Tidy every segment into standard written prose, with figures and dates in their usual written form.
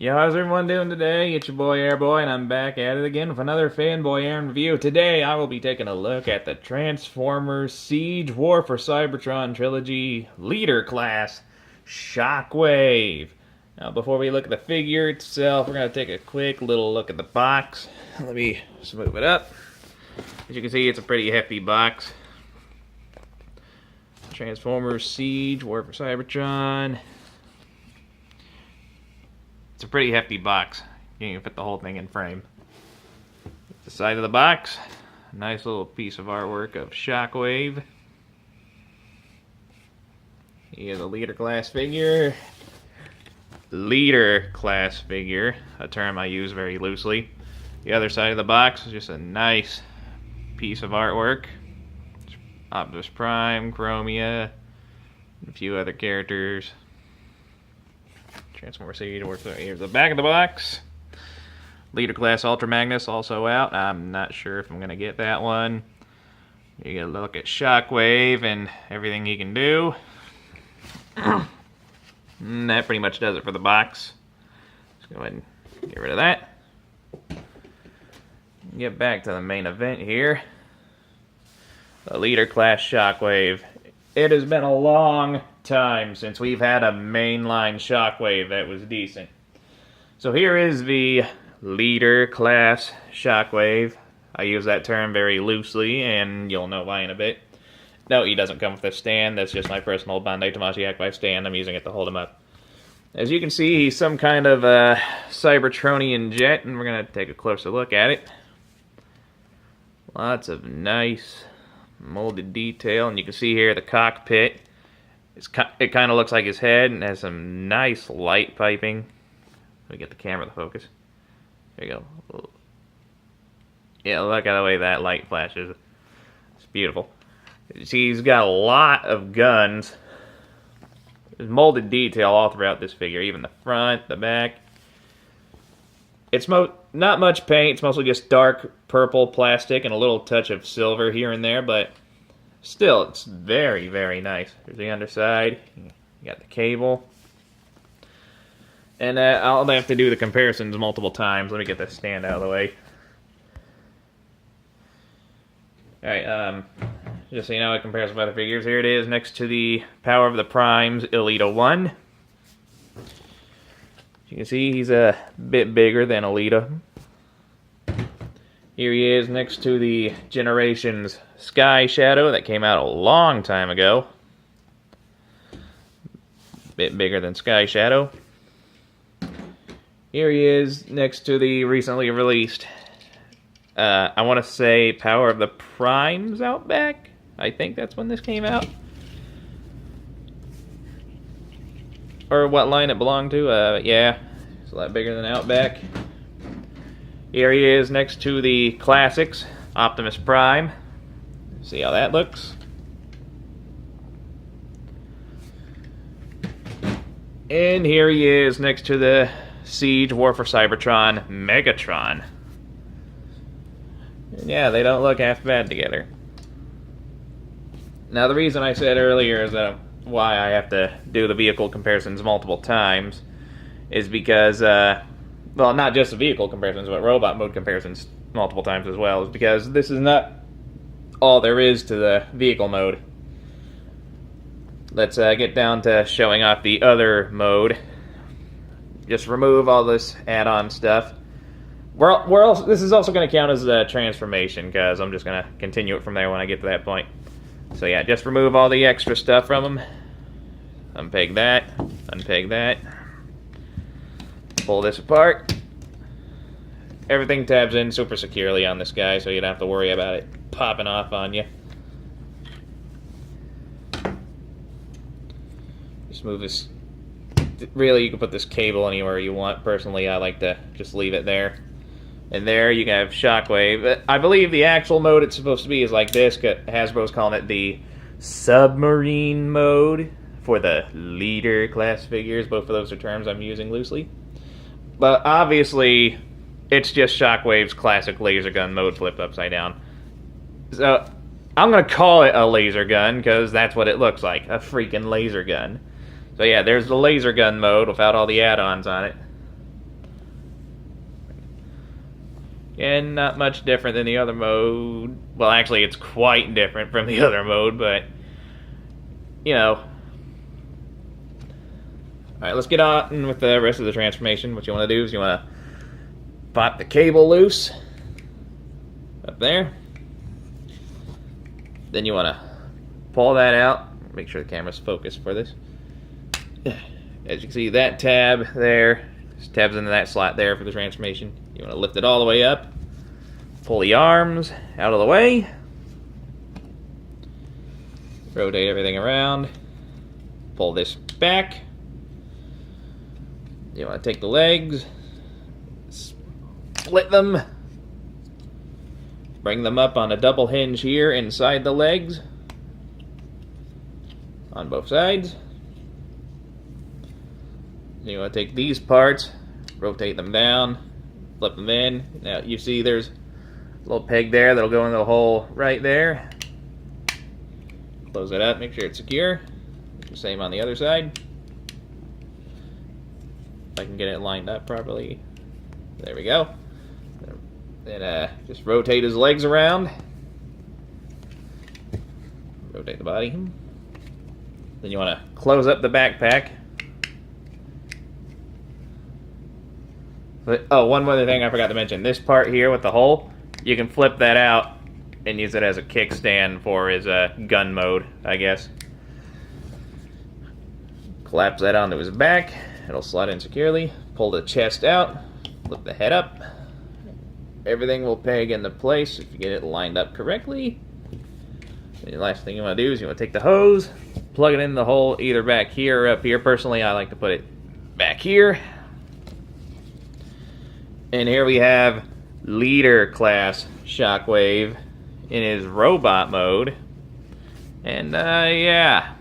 Yo, how's everyone doing today? It's your boy Airboy, and I'm back at it again with another FanBoyAaron review. Today, I will be taking a look at the Transformers Siege War for Cybertron Trilogy Leader Class Shockwave. Now, before we look at the figure itself, we're going to take a quick little look at the box. Let me smooth it up. As you can see, it's a pretty hefty box. Transformers Siege War for Cybertron. It's a pretty hefty box. You can fit the whole thing in frame. The side of the box, a nice little piece of artwork of Shockwave. Here's a leader class figure. Leader class figure, a term I use very loosely. The other side of the box is just a nice piece of artwork. Optimus Prime, Chromia, and a few other characters. Transformer Siege. Here's the back of the box. Leader Class Ultra Magnus also out. I'm not sure if I'm going to get that one. You get a look at Shockwave and everything he can do. And that pretty much does it for the box. Let's go ahead and get rid of that. Get back to the main event here. The Leader Class Shockwave. It has been a long time since we've had a mainline Shockwave that was decent. So here is the Leader Class Shockwave. I use that term very loosely, and you'll know why in a bit. No, he doesn't come with a stand. That's just my personal Bandai Tamashii by stand. I'm using it to hold him up. As you can see, he's some kind of Cybertronian jet, and we're going to take a closer look at it. Lots of nice molded detail, and you can see here the cockpit. It kind of looks like his head and has some nice light piping. Let me get the camera to focus. There you go. Yeah, look at the way that light flashes. It's beautiful. You see, he's got a lot of guns. There's molded detail all throughout this figure, even the front, the back. It's not much paint. It's mostly just dark purple plastic and a little touch of silver here and there, but still, it's very, very nice. There's the underside. You got the cable. And I'll have to do the comparisons multiple times. Let me get this stand out of the way. Alright, just so you know, it compares with other figures. Here it is next to the Power of the Primes Elita 1. You can see he's a bit bigger than Elita. Here he is next to the Generations Sky Shadow that came out a long time ago. Bit bigger than Sky Shadow. Here he is next to the recently released, I want to say, Power of the Primes Outback. I think that's when this came out. Or what line it belonged to. Yeah, it's a lot bigger than Outback. Here he is next to the Classics, Optimus Prime. See how that looks. And here he is next to the Siege War for Cybertron Megatron. And yeah, they don't look half bad together. Now, the reason I said earlier is that why I have to do the vehicle comparisons multiple times is because, well, not just the vehicle comparisons, but robot mode comparisons multiple times as well, is because this is not all there is to the vehicle mode. Let's get down to showing off the other mode. Just remove all this add-on stuff. This is also going to count as a transformation, because I'm just going to continue it from there when I get to that point. So yeah, just remove all the extra stuff from them. Unpeg that. Pull this apart. Everything tabs in super securely on this guy, so you don't have to worry about it popping off on you. Just move this. Really, you can put this cable anywhere you want. Personally, I like to just leave it there. And there you have Shockwave. I believe the actual mode it's supposed to be is like this. Hasbro's calling it the submarine mode for the leader class figures. Both of those are terms I'm using loosely. But obviously, it's just Shockwave's classic laser gun mode flipped upside down. So I'm going to call it a laser gun because that's what it looks like. A freaking laser gun. So yeah, there's the laser gun mode without all the add-ons on it. And not much different than the other mode. Well, actually, it's quite different from the other mode, but, you know. Alright, let's get on with the rest of the transformation. What you want to do is you want to pop the cable loose up there. Then you want to pull that out. Make sure the camera's focused for this. As you can see, that tab there, just tabs into that slot there for the transformation. You want to lift it all the way up, pull the arms out of the way, rotate everything around, pull this back. You want to take the legs, split them, bring them up on a double hinge here inside the legs on both sides. You want to take these parts, rotate them down, flip them in. Now you see there's a little peg there that'll go in the hole right there. Close it up, make sure it's secure. Same on the other side. If I can get it lined up properly. There we go. Then just rotate his legs around. Rotate the body. Then you want to close up the backpack. But, oh, one other thing I forgot to mention. This part here with the hole, you can flip that out and use it as a kickstand for his gun mode, I guess. Collapse that onto his back. It'll slide in securely. Pull the chest out. Flip the head up. Everything will peg into place if you get it lined up correctly. And the last thing you want to do is you want to take the hose, plug it in the hole either back here or up here. Personally, I like to put it back here. And here we have Leader Class Shockwave in his robot mode. And yeah,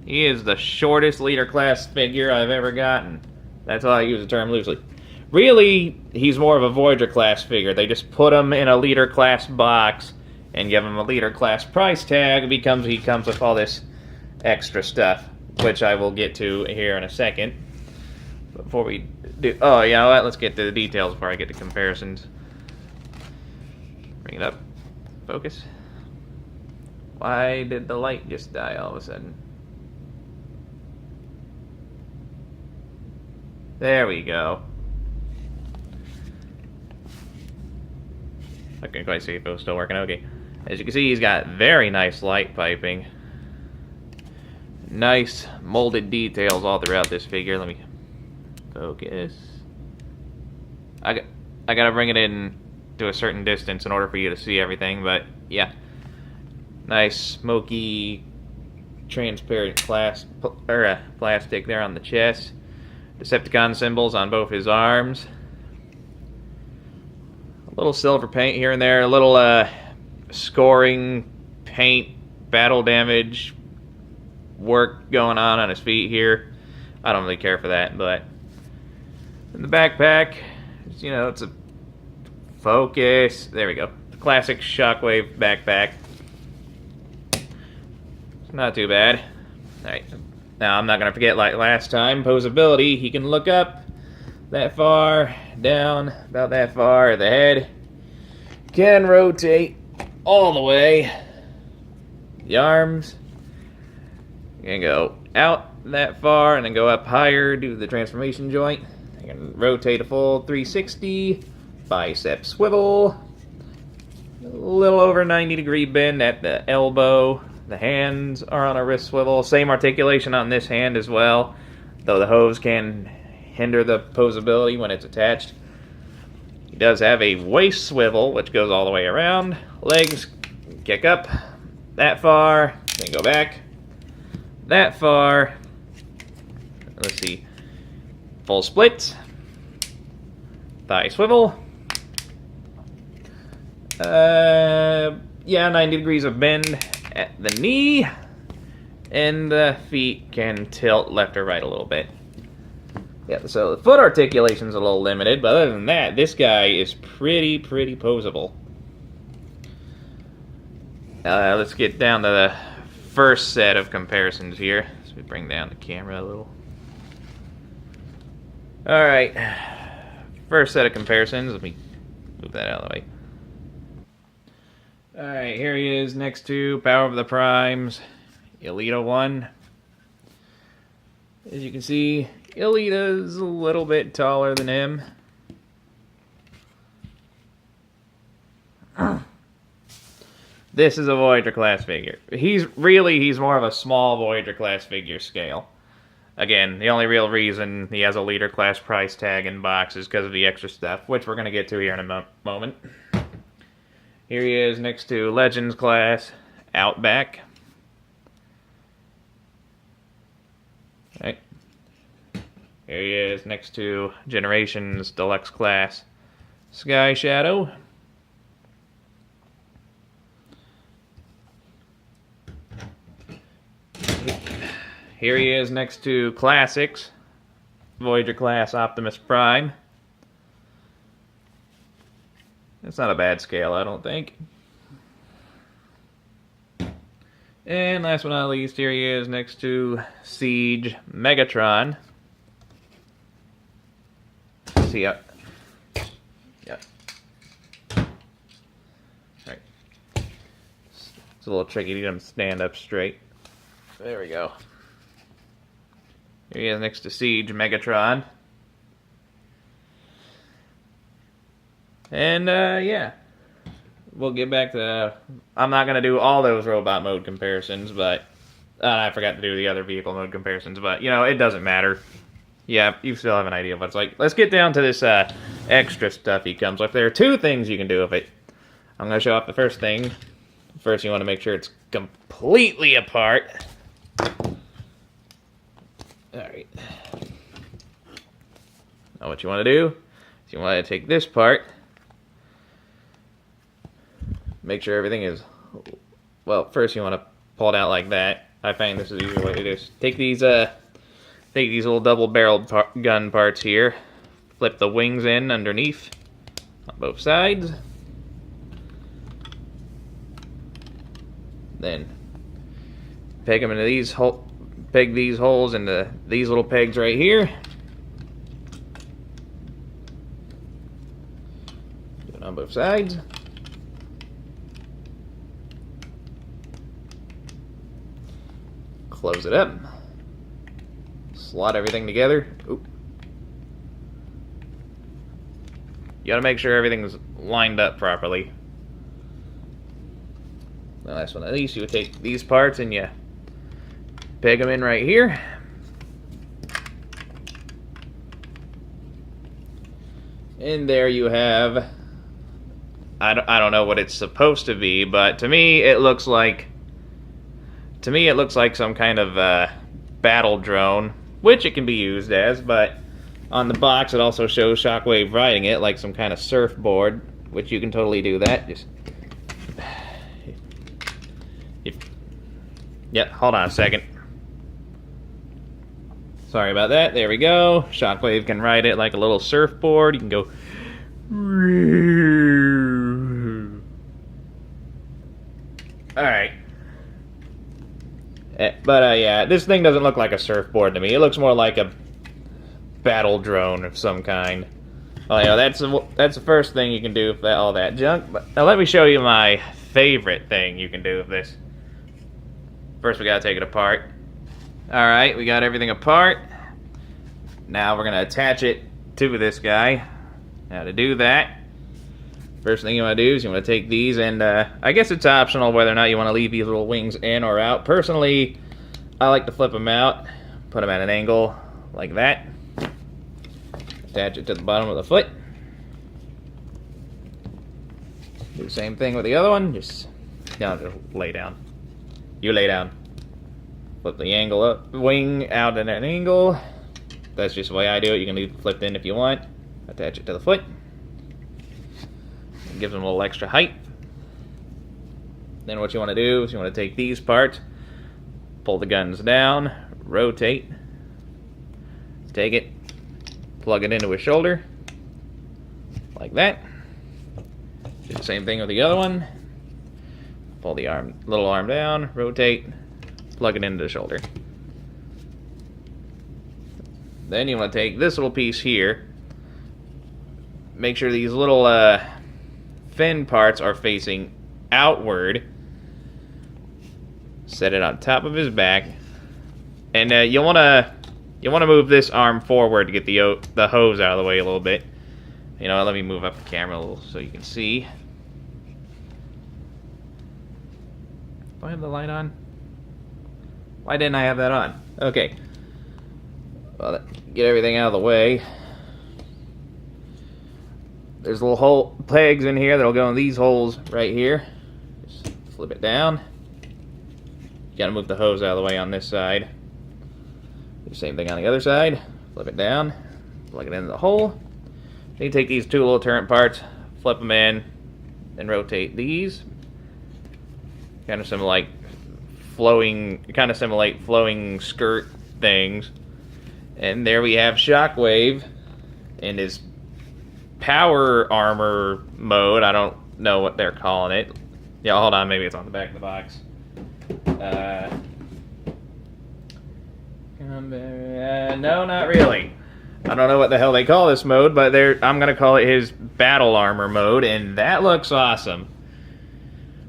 he is the shortest Leader Class figure I've ever gotten. That's how I use the term loosely. Really, he's more of a Voyager Class figure. They just put him in a Leader Class box and give him a Leader Class price tag because he comes with all this extra stuff, which I will get to here in a second. Before we do, oh, you know what? Let's get to the details before I get to comparisons. Bring it up. Focus. Why did the light just die all of a sudden? There we go. I couldn't quite see if it was still working. Okay. As you can see, he's got very nice light piping. Nice molded details all throughout this figure. Let me focus. I gotta bring it in to a certain distance in order for you to see everything, but yeah. Nice smoky transparent plastic there on the chest. Decepticon symbols on both his arms. A little silver paint here and there, a little scoring paint battle damage work going on his feet here. I don't really care for that, but in the backpack, you know, it's a focus. There we go. The classic Shockwave backpack. It's not too bad. Alright. Now, I'm not going to forget, like last time, posability. He can look up that far, down, about that far, the head. Can rotate all the way. The arms. You can go out that far and then go up higher due to the transformation joint. You can rotate a full 360. Bicep swivel. A little over 90-degree bend at the elbow. The hands are on a wrist swivel. Same articulation on this hand as well, though the hose can hinder the posability when it's attached. He does have a waist swivel, which goes all the way around. Legs kick up that far, then go back that far. Let's see. Full split. Thigh swivel. Yeah, 90 degrees of bend at the knee. And the feet can tilt left or right a little bit. Yeah, so the foot articulation's a little limited, but other than that, this guy is pretty posable. Let's get down to the first set of comparisons here. So we bring down the camera a little. Alright. First set of comparisons. Let me Move that out of the way. Alright, here he is next to Power of the Primes, Elita 1. As you can see, Elita's a little bit taller than him. This is a Voyager class figure. He's more of a small Voyager class figure scale. Again, the only real reason he has a leader class price tag in box is because of the extra stuff, which we're going to get to here in a moment. Here he is next to Legends class Outback. Right. Here he is next to Generations Deluxe class Sky Shadow. Here he is next to Classics Voyager class Optimus Prime. It's not a bad scale, I don't think. And last but not least, here he is next to Siege Megatron. See ya. Yep. Right. It's a little tricky to get him to stand up straight. There we go. Here he is next to Siege Megatron. And, yeah. We'll get back to... I'm not going to do all those robot mode comparisons, but... I forgot to do the other vehicle mode comparisons, but, you know, it doesn't matter. Yeah, you still have an idea of what it's like. Let's get down to this extra stuff he comes with. There are two things you can do with it. I'm going to show off the first thing. First, you want to make sure it's completely apart. Alright. Now what you want to do is you want to take this part, make sure everything is, well, first you want to pull it out like that. I find this is the easier way to do this. Take these little double-barreled gun parts here, flip the wings in underneath on both sides, then peg them into these holes. Peg these holes into these little pegs right here. Do it on both sides. Close it up. Slot everything together. Oop. You gotta make sure everything's lined up properly. The last one of these, you would take these parts and you peg them in right here. And there you have, I don't know what it's supposed to be, but to me it looks like some kind of battle drone, which it can be used as, but on the box it also shows Shockwave riding it like some kind of surfboard, which you can totally do that. Just yeah, hold on a second. Sorry about that. There we go. Shockwave can ride it like a little surfboard. You can go. Alright. But yeah, this thing doesn't look like a surfboard to me. It looks more like a battle drone of some kind. Well, you know, that's the first thing you can do with all that junk. But now let me show you my favorite thing you can do with this. First, we gotta take it apart. Alright, we got everything apart. Now we're going to attach it to this guy. Now to do that, first thing you want to do is you want to take these and I guess it's optional whether or not you want to leave these little wings in or out. Personally, I like to flip them out, put them at an angle like that. Attach it to the bottom of the foot. Do the same thing with the other one. Just lay down. You lay down. Flip the angle up, wing out at an angle. That's just the way I do it. You can leave it flipped in if you want. Attach it to the foot. It gives them a little extra height. Then what you want to do is you want to take these parts, pull the guns down, rotate, take it, plug it into his shoulder, like that. Do the same thing with the other one. Pull the little arm down, rotate, plug it into the shoulder. Then you want to take this little piece here. Make sure these little fin parts are facing outward. Set it on top of his back, and you wanna move this arm forward to get the hose out of the way a little bit. You know, let me move up the camera a little so you can see. Do I have the light on? Why didn't I have that on? Okay. Well, get everything out of the way. There's little hole pegs in here that'll go in these holes right here. Just flip it down. You gotta move the hose out of the way on this side. Do the same thing on the other side. Flip it down. Plug it into the hole. Then you take these two little turret parts, flip them in, and rotate these. Kind of simulate flowing skirt things. And there we have Shockwave in his power armor mode. I don't know what they're calling it. Yeah, hold on, maybe it's on the back of the box. No, not really. I don't know what the hell they call this mode, but I'm gonna call it his battle armor mode, and that looks awesome.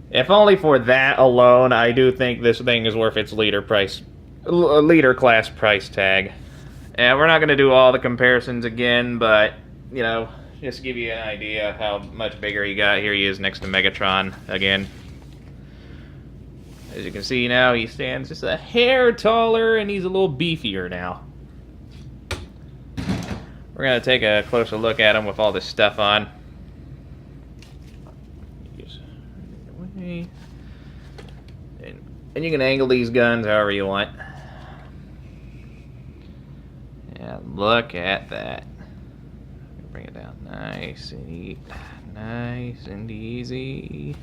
If only for that alone, I do think this thing is worth its leader class price tag. And we're not gonna do all the comparisons again, but you know, just to give you an idea of how much bigger he got. Here he is next to Megatron again. As you can see now, he stands just a hair taller, and he's a little beefier now. We're going to take a closer look at him with all this stuff on. And you can angle these guns however you want. Yeah, look at that. Bring it down nice and easy.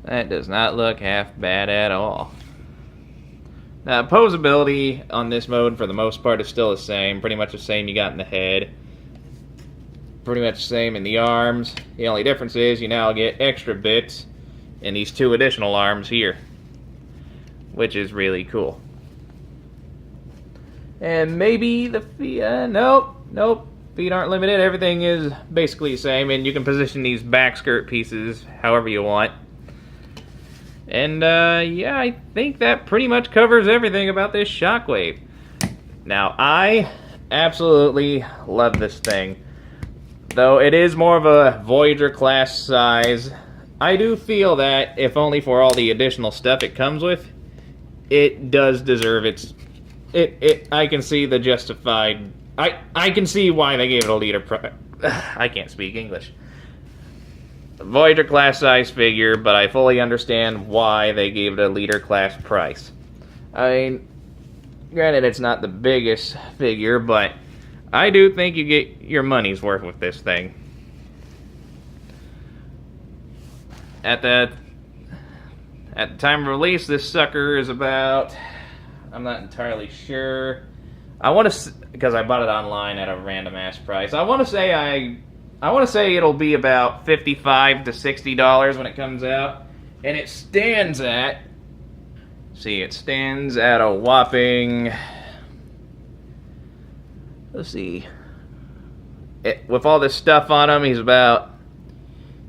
That does not look half bad at all. Now, posability on this mode, for the most part, is still the same. Pretty much the same you got in the head. Pretty much the same in the arms. The only difference is you now get extra bits in these two additional arms here, which is really cool. And maybe the feet, nope. Feet aren't limited. Everything is basically the same, and you can position these back skirt pieces however you want. And yeah, I think that pretty much covers everything about this Shockwave. Now, I absolutely love this thing. Though it is more of a Voyager class size, I do feel that, if only for all the additional stuff it comes with, it does deserve its... I can see the justified... I can see why they gave it a leader price. I can't speak English. Voyager class size figure, but I fully understand why they gave it a leader class price. I mean, granted it's not the biggest figure, but I do think you get your money's worth with this thing. At the time of release, this sucker is about, I'm not entirely sure. I want to, because I bought it online at a random ass price. I want to say it'll be about $55 to $60 when it comes out, and it stands at. See, it stands at a whopping. Let's see. With all this stuff on him, he's about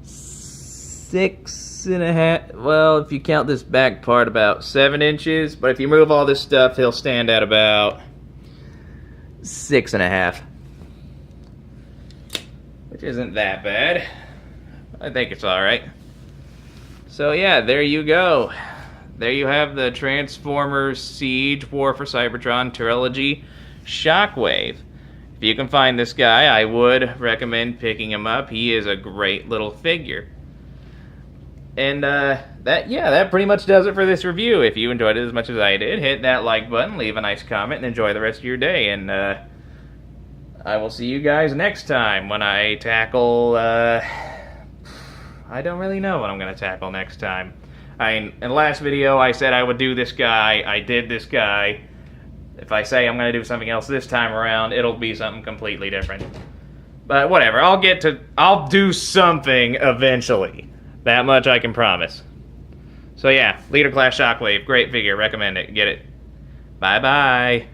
6.5. Well, if you count this back part, about 7 inches. But if you move all this stuff, he'll stand at about 6.5. Which isn't that bad. I think it's alright. So yeah, there you go. There you have the Transformers Siege War for Cybertron trilogy Shockwave. If you can find this guy, I would recommend picking him up. He is a great little figure. And that pretty much does it for this review. If you enjoyed it as much as I did, hit that like button, leave a nice comment, and enjoy the rest of your day. And I will see you guys next time when I tackle, I don't really know what I'm going to tackle next time. In the last video, I said I would do this guy. I did this guy. If I say I'm going to do something else this time around, it'll be something completely different. But whatever, I'll do something eventually. That much I can promise. So yeah, Leader Class Shockwave, great figure, recommend it, get it. Bye-bye.